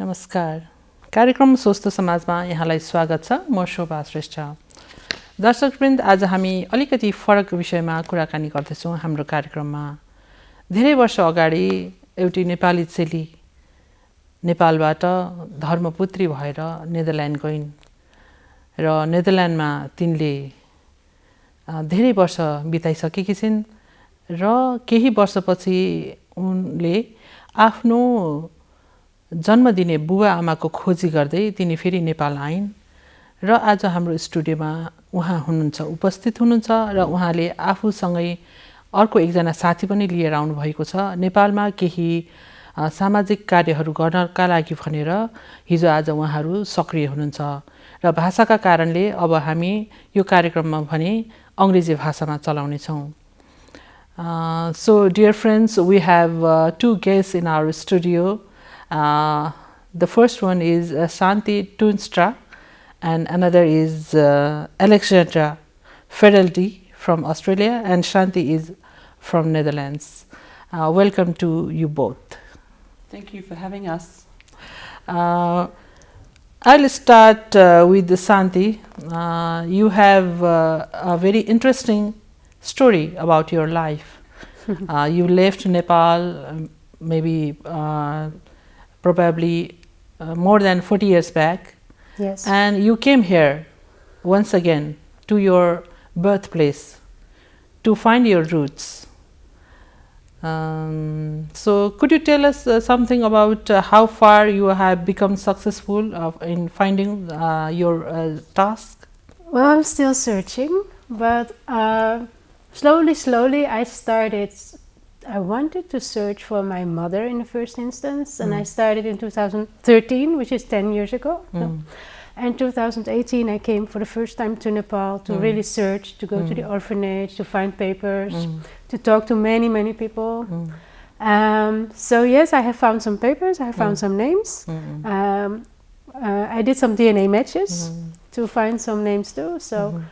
नमस्कार कार्यक्रम स्वस्थ समाजमा यहाँलाई स्वागत छ म शोभा श्रेष्ठ दर्शकवृन्द आज हामी अलिकति फरक विषयमा कुराकानी गर्दैछौं हाम्रो कार्यक्रममा धेरै वर्ष अगाडि एउटी नेपाली चेली नेपालबाट धर्मपुत्री भएर नेदरल्यान्ड गइन् र नेदरल्यान्डमा तिनले धेरै वर्ष बिताइसकेकी छिन् र केही वर्षपछि उनले आफ्नो जन्मदिने बुवा आमाको खोजी गर्दै तिनी फेरि नेपाल आइन् र आज हाम्रो स्टुडियोमा उहाँ हुनुहुन्छ उपस्थित हुनुहुन्छ र उहाँले आफूसँगै अर्को एकजना साथी पनि लिएर आउनु भएको छ नेपालमा केही सामाजिक कार्यहरू गर्नका लागि भनेर हिजो आज उहाँहरू सक्रिय हुनुहुन्छ र भाषाका कारणले अब हामी यो कार्यक्रममा भने अंग्रेजी भाषामा चलाउने छौं So dear friends, we have two guests in our studio. The first one is Shanti Tuinstra and another is Alexandra Fideldy from Australia and Shanti is from Netherlands. Welcome to you both. Thank you for having us. I'll start with Shanti. You have a very interesting story about your life. You left Nepal maybe probably more than 40 years back. Yes. And you came here once again to your birthplace to find your roots. So could you tell us something about how far you have become successful in finding your task? Well, I'm still searching, but slowly I wanted to search for my mother in the first instance, and I started in 2013, which is 10 years ago. And 2018 I came for the first time to Nepal to really search, to go to the orphanage, to find papers, to talk to many people. So yes, I have found some papers, I have found some names. I did some DNA matches to find some names too. So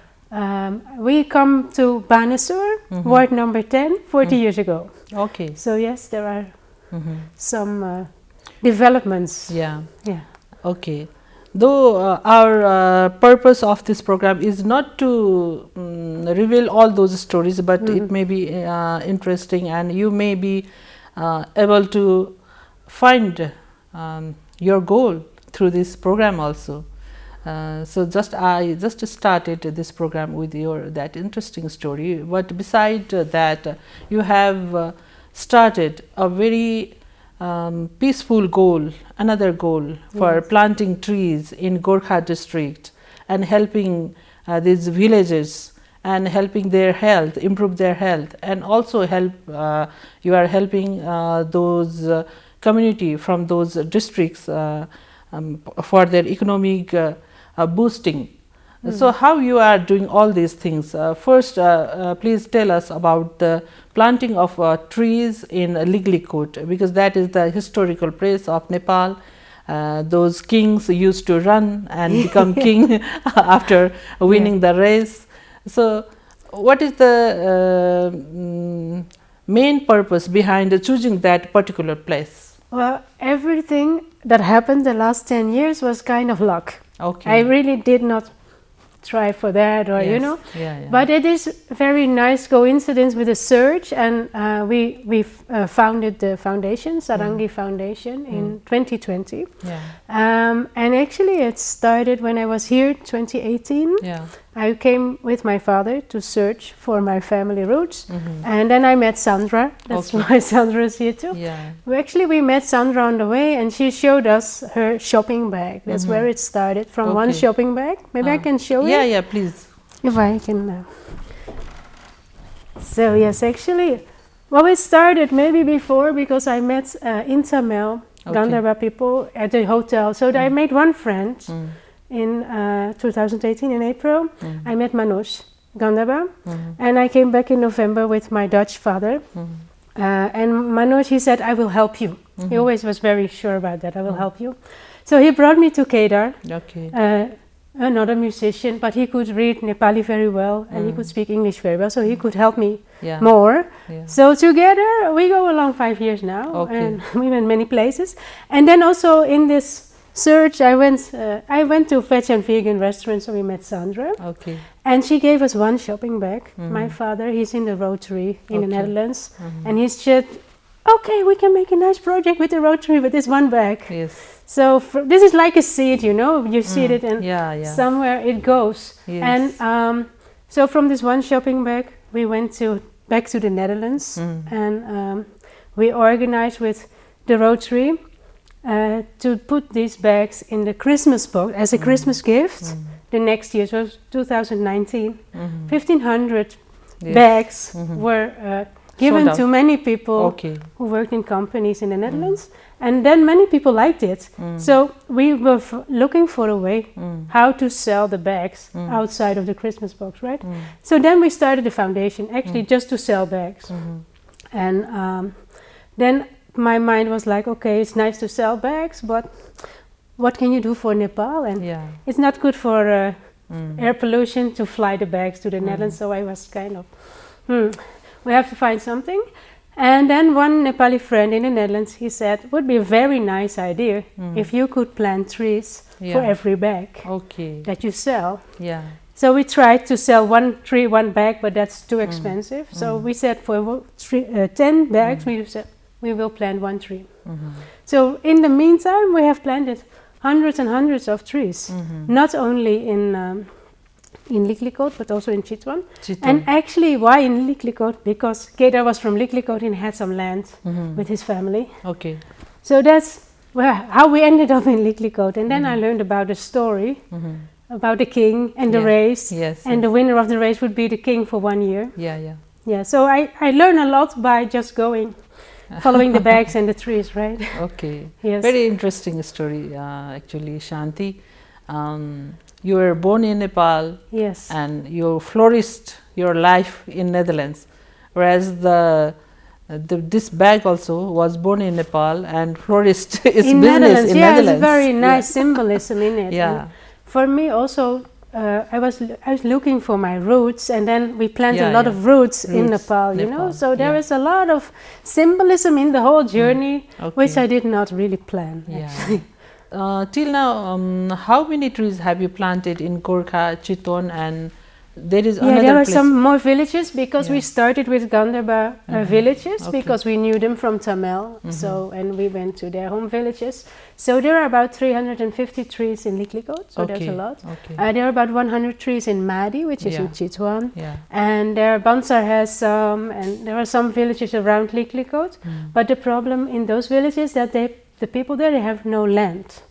we come to Banesur, ward number 10, 40 years ago. Okay. So yes, there are some developments. Yeah. Yeah. Okay. Though our purpose of this program is not to reveal all those stories, but it may be interesting and you may be able to find your goal through this program also. So I just started this program with that interesting story, but beside that you have started a very peaceful goal, another goal for planting trees in Gorkha district and helping these villages and helping their health, improve their health, and also help you are helping those community from those districts for their economic boosting. So how you are doing all these things? First, please tell us about the planting of trees in Liglikot, because that is the historical place of Nepal. Those kings used to run and become king after winning the race. So what is the main purpose behind choosing that particular place? Well, everything that happened the last 10 years was kind of luck. Okay. I really did not try for that, or you know, but it is a very nice coincidence with a search, and we founded the foundation, Sarangi Foundation, in 2020. And actually it started when I was here 2018. I came with my father to search for my family roots, and then I met Sandra. That's why Sandra is here too. We met Sandra on the way, and she showed us her shopping bag. That's where it started, from one shopping bag. Maybe I can show you. Yeah, please. If I can. So yes, actually, well, it started maybe before, because I met in Tamil Gandharva people at the hotel. So I made one friend. In 2018 in April, I met Manoj Gandharva, and I came back in November with my Dutch father. And Manoj, he said, I will help you. He always was very sure about that, I will help you. So he brought me to Kedar. another musician, but he could read Nepali very well and he could speak English very well, so he could help me more. Yeah. So together we go along 5 years now, and we went many places. And then also in this search, I went to veg and vegan restaurants, so we met Sandra. Okay. And she gave us one shopping bag. My father, he's in the Rotary in the Netherlands, and he said, okay, we can make a nice project with the Rotary with this one bag. Yes. So this is like a seed, you know, you seed it and somewhere it goes. Yes. And so from this one shopping bag, we went back to the Netherlands, and we organized with the Rotary to put these bags in the Christmas box as a Christmas gift. The next year, so 2019, 1,500 bags were given to many people who worked in companies in the Netherlands, and then many people liked it. So we were looking for a way how to sell the bags outside of the Christmas box, right? So then we started the foundation, actually just to sell bags. And then my mind was like, okay, it's nice to sell bags, but what can you do for Nepal? And it's not good for air pollution to fly the bags to the Netherlands, so I was kind of, we have to find something. And then one Nepali friend in the Netherlands, he said, it would be a very nice idea if you could plant trees for every bag that you sell. Yeah. So we tried to sell one tree, one bag, but that's too expensive. So we said for 10 bags, we said we will plant one tree. So in the meantime, we have planted hundreds and hundreds of trees, not only in Liklikot, but also in Chitwan. And actually, why in Liklikot? Because Kedar was from Liklikot and had some land with his family. Okay. So that's how we ended up in Liklikot. And then I learned about the story about the king and the race. Yes, and the winner of the race would be the king for 1 year. Yeah. So I learned a lot by just going, following the bags and the trees, right? Okay. Yes. Very interesting story, actually, Shanti. You were born in Nepal, and you flourished your life in Netherlands, whereas this bag also was born in Nepal and flourished its business in Netherlands. It's very nice symbolism in it. Yeah. And for me also, I was looking for my roots, and then we planted a lot of roots in Nepal, you know. So there is a lot of symbolism in the whole journey, which I did not really plan. Actually. Till now, how many trees have you planted in Gorkha, Chitwan, and there is another there are place? some more villages, because we started with Gandharbha villages, because we knew them from Tamil. So, and we went to their home villages. So there are about 350 trees in Liklikot, so there's a lot. There are about 100 trees in Madi, which is in Chitwan. And there Bansar has some, and there are some villages around Liklikot. But the problem in those villages that the people there, they have no land.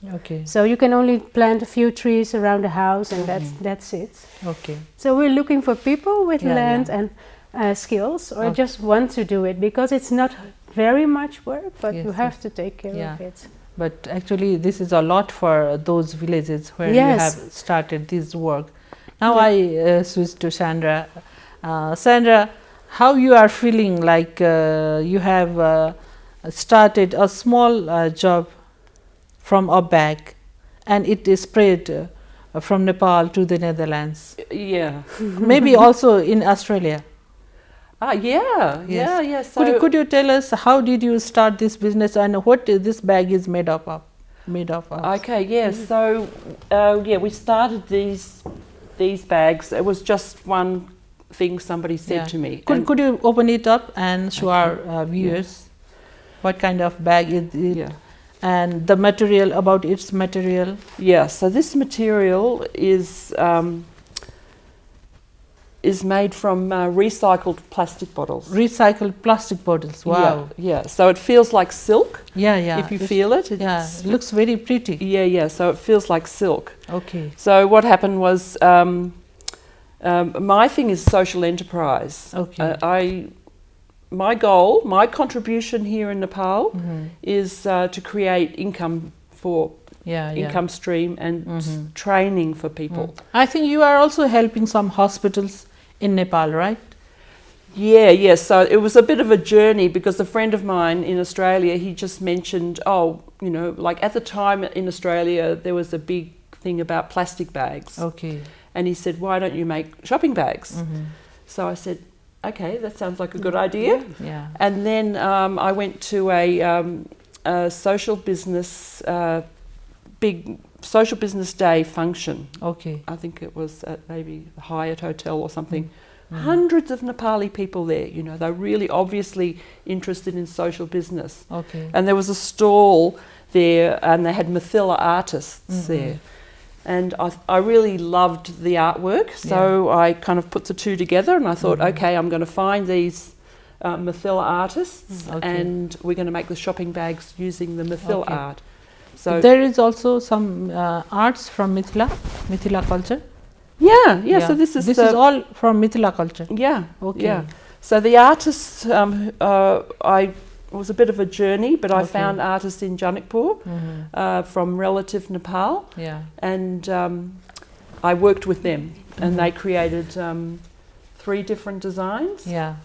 So you can only plant a few trees around the house, and that's it. So we're looking for people with land and skills, or just want to do it, because it's not very much work, but you have to take care of it. But actually this is a lot for those villages where you have started this work. Now I switch to Sandra. Sandra, how you are feeling, like you have started a small job from a bag, and it is spread from Nepal to the Netherlands. Maybe also in Australia. So could you tell us, how did you start this business, and what this bag is made up of? So we started these bags. It was just one thing somebody said to me. Could you open it up and show our viewers what kind of bag is it, and the material, about its material? So this material is made from recycled plastic bottles. Recycled plastic bottles, wow. So it feels like silk. If you feel it. It looks very pretty. So it feels like silk. So what happened was, my thing is social enterprise. My goal, my contribution here in Nepal is to create income for income stream and training for people. I think you are also helping some hospitals in Nepal, right? So it was a bit of a journey, because a friend of mine in Australia, he just mentioned, like at the time in Australia there was a big thing about plastic bags. Okay. And he said, why don't you make shopping bags? So I said, okay, that sounds like a good idea. Yeah. And then I went to a social business, big social business day function. Okay. I think it was at maybe the Hyatt Hotel or something. Hundreds of Nepali people there, you know, they're really obviously interested in social business. Okay. And there was a stall there and they had Mathila artists there. And I really loved the artwork, so I kind of put the two together and I thought, okay, I'm going to find these Mathila artists and we're going to make the shopping bags using the Mathila art. So there is also some arts from Mithila culture? Yeah, so this is all from Mithila culture? Yeah. Okay. Yeah. So the artists, it was a bit of a journey, but I found artists in Janakpur from relative Nepal. Yeah. And I worked with them and they created 3 different designs. Yeah.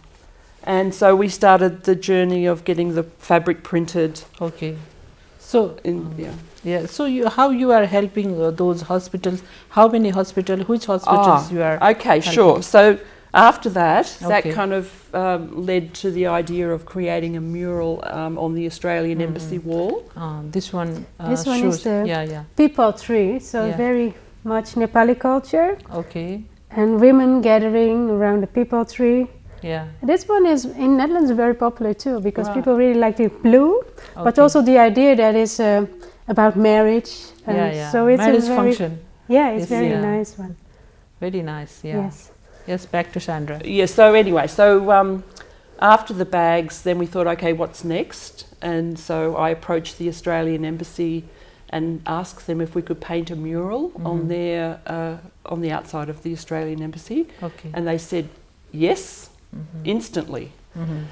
And so we started the journey of getting the fabric printed. Okay. So, so how you are helping those hospitals? How many hospitals? Which hospitals you are? Okay, helping? Sure. So after that, that kind of led to the idea of creating a mural on the Australian Embassy wall. This one. This one is the people tree. So very much Nepali culture. Okay. And women gathering around the people tree. Yeah. This one is in Netherlands very popular too because people really like the blue, but also the idea that is about marriage. So it's marriage a very function. Yeah, it's very nice one. Very nice. Yeah. Yes. Back to Sandra. Yeah. So anyway, after the bags, then we thought, okay, what's next? And so I approached the Australian Embassy and asked them if we could paint a mural on their on the outside of the Australian Embassy. Okay. And they said yes. Instantly.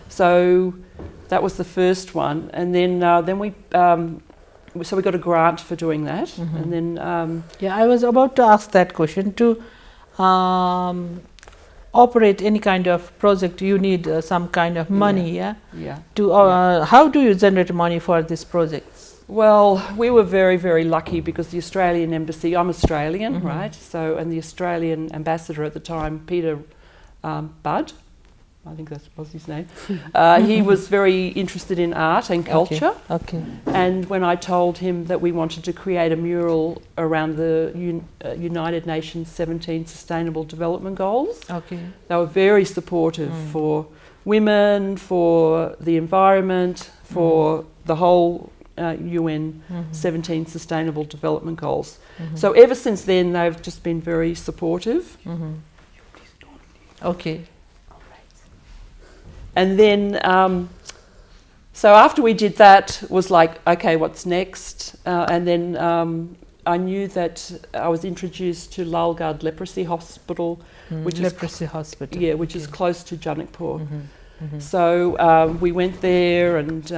So that was the first one, and then we got a grant for doing that, and then I was about to ask that question. To operate any kind of project, you need some kind of money. How do you generate money for these projects? Well, we were very, very lucky because the Australian Embassy, I'm Australian, right? So, and the Australian ambassador at the time, Peter Budd, I think that was his name. He was very interested in art and culture. Okay. And when I told him that we wanted to create a mural around the United Nations 17 Sustainable Development Goals, they were very supportive for women, for the environment, for the whole UN 17 Sustainable Development Goals. So ever since then, they've just been very supportive. Okay. And then, so after we did that, was like, okay, what's next? And then I knew that I was introduced to Lalgad Leprosy Hospital, which is close to Janakpur. So we went there and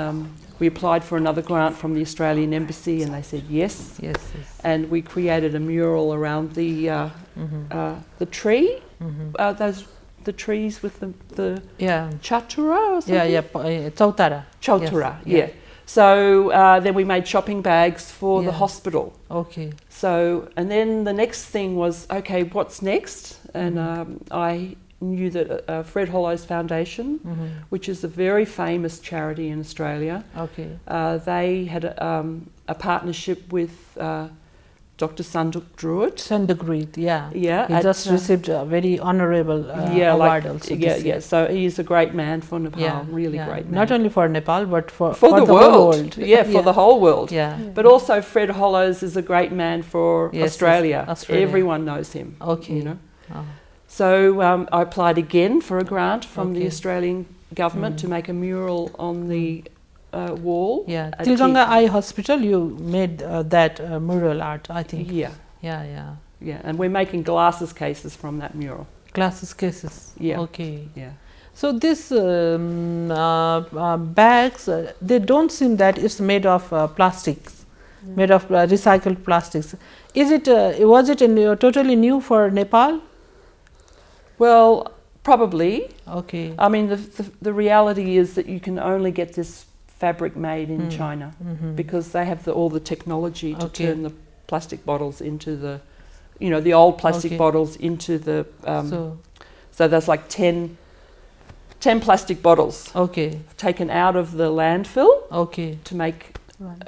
we applied for another grant from the Australian Embassy, and they said yes. And we created a mural around the tree. The trees with the chatura or something? Chautara, So then we made shopping bags for the hospital. Okay. So, and then the next thing was, okay, what's next? And I knew that Fred Hollow's Foundation, which is a very famous charity in Australia, they had a partnership with Dr. Sandra Druid. He just received a very honourable award also. So he is a great man for Nepal, really great man. Not only for Nepal, but for the whole world. For the whole world. But also Fred Hollows is a great man for Australia. Everyone knows him. Okay. You know? So I applied again for a grant from the Australian government to make a mural on the wall. Tilganga Eye Hospital, you made that mural art, I think. And we're making glasses cases from that mural. Glasses cases. Okay. So these bags, they don't seem that it's made of plastics, made of recycled plastics. Is it? Was it totally new for Nepal? Well, probably. Okay. I mean, the reality is that you can only get this fabric made in China because they have all the technology to turn the plastic bottles into the, the old plastic bottles into the. So there's like 10 plastic bottles. Taken out of the landfill. To make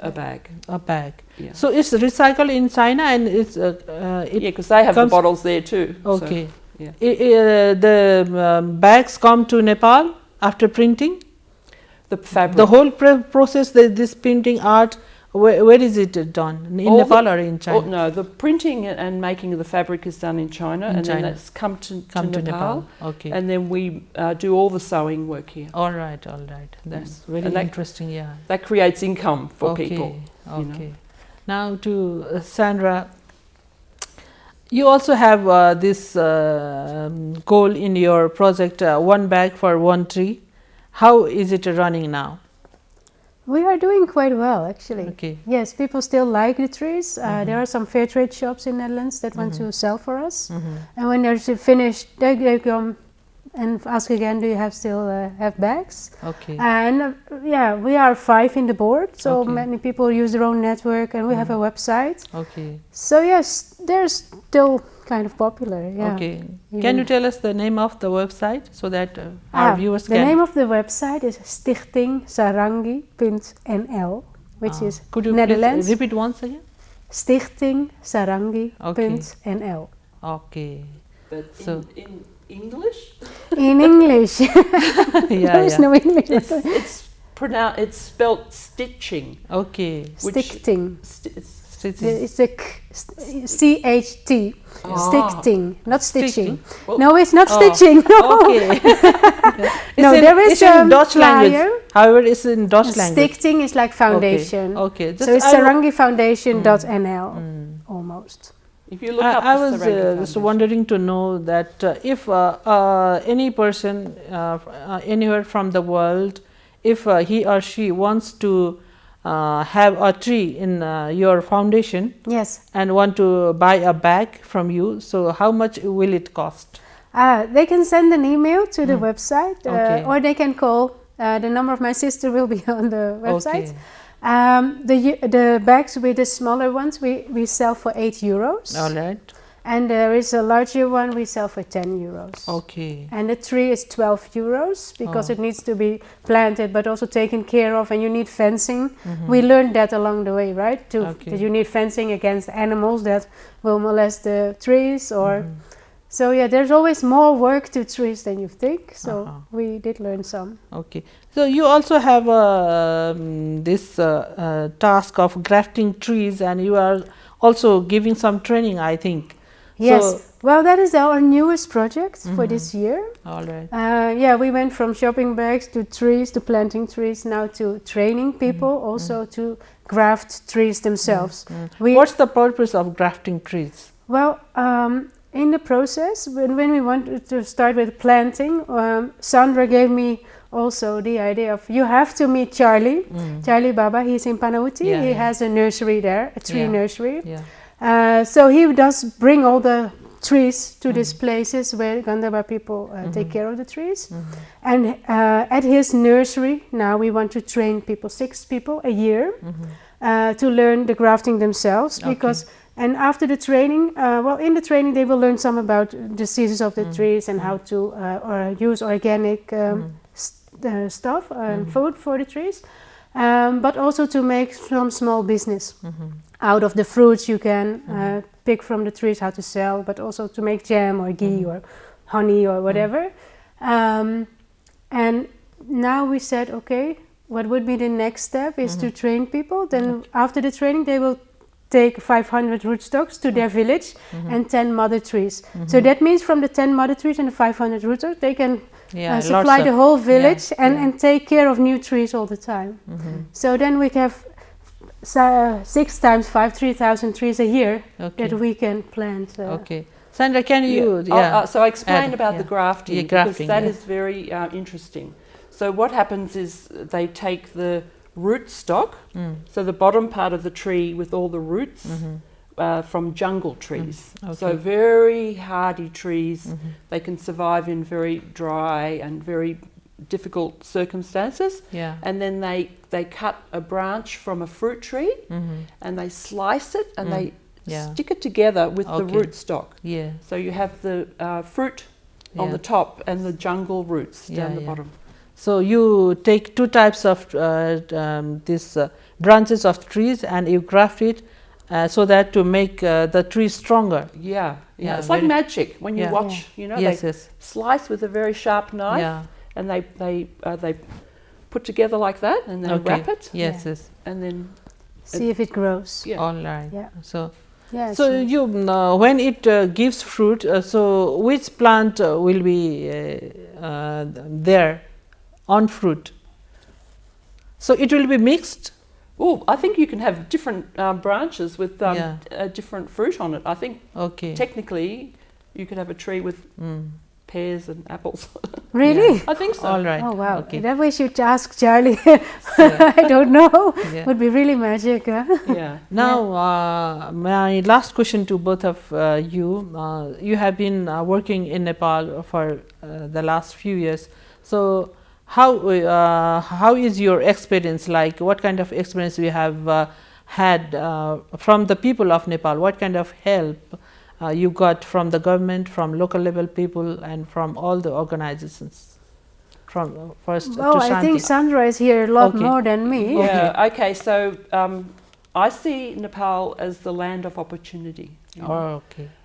a bag. A bag. Yeah. So it's recycled in China, and it's because they have the bottles there too. Okay. So, yeah. The bags come to Nepal after printing. The fabric. The whole process, this printing art, where is it done? In Nepal or in China? No, the printing and making of the fabric is done in China, then that's come to Nepal. Okay. And then we do all the sewing work here. All right. That's very interesting. Yeah. That creates income for people. Okay. Now to Sandra. You also have this goal in your project, one bag for one tree. How is it running now? We are doing quite well, actually. Okay. Yes, people still like the trees. There are some fair trade shops in Netherlands that want to sell for us. And when they're finished, they come and ask again, do you still have bags? Okay. And we are 5 in the board, so many people use their own network, and we have a website. Okay. So yes, they're still kind of popular. Yeah. Okay. Can you tell us the name of the website so that our viewers can? The name of the website is stichtingsarangi.nl, which is could you Netherlands. Please repeat once again? Stichtingsarangi.nl. Okay. But in English? In English. There is no English. It's spelled stitching. Okay. Stichting. It's a CHT. Stichting, not stitching. Well, no, it's not stitching. No. Okay. There is in Dutch language. However, it's in Dutch language. Stichting is like foundation. Okay. So it's sarangifoundation.nl almost. If you look up I was just wondering to know that if any person anywhere from the world, if he or she wants to have a tree in your foundation, yes, and want to buy a bag from you, so how much will it cost? They can send an email to the website, or they can call. The number of my sister will be on the website. The bags with the smaller ones we sell for €8. All right. And there is a larger one we sell for €10. Okay. And the tree is €12 because it needs to be planted but also taken care of, and you need fencing. We learned that along the way, right? That you need fencing against animals that will molest the trees or... So there's always more work to trees than you think. So we did learn some. Okay. So you also have this task of grafting trees, and you are also giving some training, I think. Yes. So well, that is our newest project for this year. All right. We went from shopping bags to trees to planting trees, now to training people also to graft trees themselves. What's the purpose of grafting trees? Well, in the process, when we wanted to start with planting, Sandra gave me also the idea of you have to meet Charlie Baba. He's in Panauti. He has a nursery there, a tree nursery. So he does bring all the trees to these places where Gandhaba people take care of the trees. And at his nursery now we want to train people, 6 people a year, to learn the grafting themselves, because and after the training, in the training they will learn some about diseases of the trees and how to use organic stuff, food for the trees, but also to make some small business out of the fruits you can pick from the trees, how to sell, but also to make jam or ghee or honey or whatever. And now we said, okay, what would be the next step is to train people. Then after the training they will take 500 rootstocks to their village and 10 mother trees. So that means from the 10 mother trees and the 500 rootstocks they can supply the whole village and take care of new trees all the time. So then we have 6 times 5, 3,000 trees a year that we can plant. Okay. Sandra, can you... so I explained about the grafting, because that is very interesting. So what happens is they take the rootstock, so the bottom part of the tree with all the roots, from jungle trees. So very hardy trees. They can survive in very dry and very difficult circumstances. And then they cut a branch from a fruit tree and they slice it and they stick it together with the rootstock. Yeah. So you have the fruit on the top and the jungle roots down the bottom. So you take two types of these branches of trees and you graft it so that to make the tree stronger. Yeah. It's like magic when you watch. You know, they slice with a very sharp knife, and they put together like that, and they wrap it. Yes. And then see if it grows. Yeah. All right. Yeah. So you when it gives fruit, so which plant will be there on fruit? So it will be mixed. Oh, I think you can have different branches with different fruit on it. I think technically you could have a tree with pears and apples. Really? I think so. All right. Oh wow. That we should ask Charlie. I don't know. Would be really magic. Yeah. Now my last question to both of you. You have been working in Nepal for the last few years. So how is your experience like? What kind of experience you have had from the people of Nepal? What kind of help you got from the government, from local level people, and from all the organizations? From first to Shanti. I think Sandra is here a lot more than me. Yeah. Okay. So I see Nepal as the land of opportunity.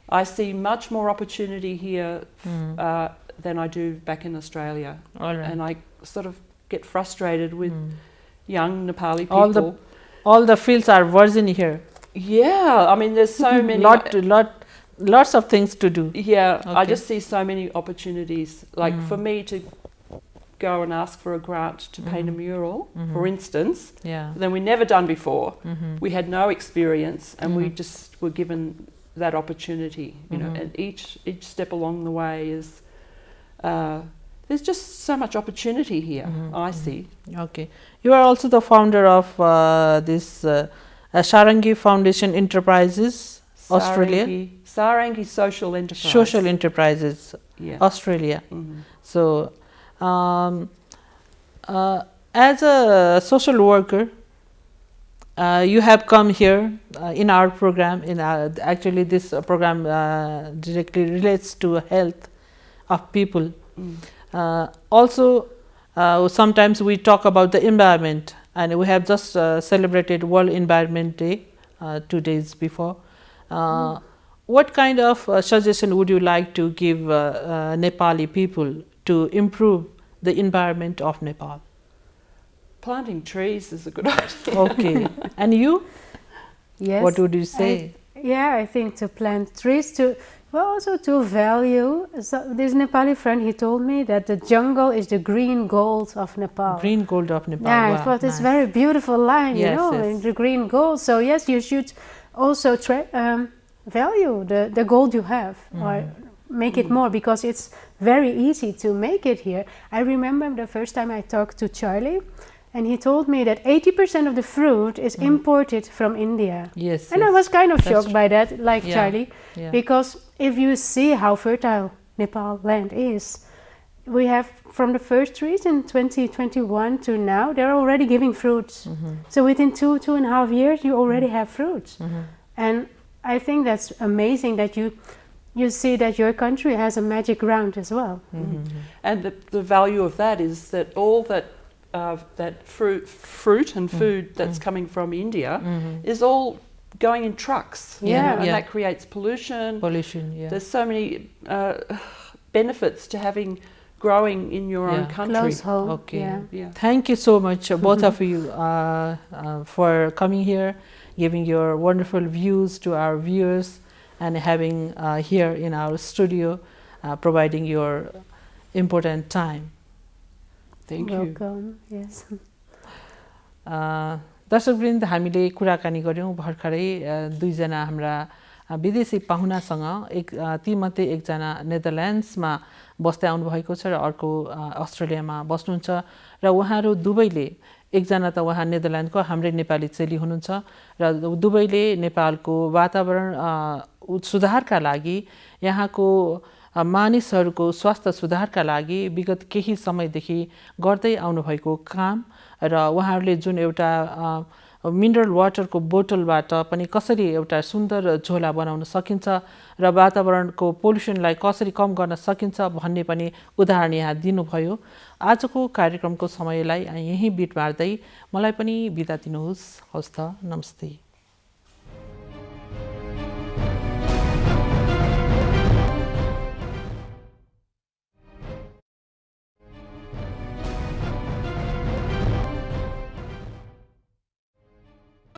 I see much more opportunity here than I do back in Australia. All right. And I sort of get frustrated with young Nepali people. All the fields are virgin here. Yeah, I mean, there's so many. Lots of things to do. Yeah, I just see so many opportunities. Like for me to go and ask for a grant to paint a mural, for instance, then we never done before. We had no experience, and we just were given that opportunity. You know, and each step along the way is. There's just so much opportunity here, I see. Okay. You are also the founder of this Sarangi Foundation Enterprises, Australia. Sarangi Social Enterprise. Social Enterprises, Australia. So, as a social worker, you have come here in our program. Actually, this program directly relates to health of people. Also, sometimes we talk about the environment, and we have just celebrated World Environment Day 2 days before. What kind of suggestion would you like to give Nepali people to improve the environment of Nepal? Planting trees is a good idea. Okay. And you? Yes. What would you say? I think to plant trees, also to value. So this Nepali friend, he told me that the jungle is the green gold of Nepal. Green gold of Nepal. Yeah, I thought it's very beautiful line, yes, you know, yes. the green gold. So yes, you should also value the gold you have, or make it more, because it's very easy to make it here. I remember the first time I talked to Charlie, and he told me that 80% of the fruit is imported from India. Yes. And I was kind of shocked by that, like Charlie, because if you see how fertile Nepal land is, we have from the first trees in 2021 to now, they're already giving fruits. So within 2.5 years, you already have fruits. And I think that's amazing that you see that your country has a magic ground as well. And the value of that is that all that fruit and food that's coming from India is all going in trucks. And that creates pollution. There's so many benefits to growing in your own country. Close home. Okay. Thank you so much, both of you, for coming here, giving your wonderful views to our viewers, and having here in our studio, providing your important time. Thank you. Welcome. Yes. दर्शकवृन्द, हामीले कुराकानी गर्यौं भर्खरै दुईजना हाम्रा विदेशी पाहुनासँग, तीमध्ये एकजना नेदरल्यान्ड्समा बस्दै आउनुभएको छ र अर्को अस्ट्रेलियामा बस्नुहुन्छ, र उहाँहरू दुवैले, एकजना त उहाँ नेदरल्यान्डको हाम्रै नेपाली चेली हुनुहुन्छ, र दुवैले नेपालको वातावरण सुधारका लागि, यहाँको मानिसहरूको स्वास्थ्य सुधारका लागि विगत केही समयदेखि गर्दै आउनुभएको काम, र उहाँहरूले जुन एउटा मिनरल वाटरको बोतलबाट पनि कसरी एउटा सुन्दर झोला बनाउन सकिन्छ र वातावरणको पोल्युसनलाई कसरी कम गर्न सकिन्छ भन्ने पनि उदाहरण यहाँ दिनुभयो। आजको कार्यक्रमको समयलाई यही बिट मार्दै मलाई पनि बिदा दिनुहोस्। हवस् त, नमस्ते।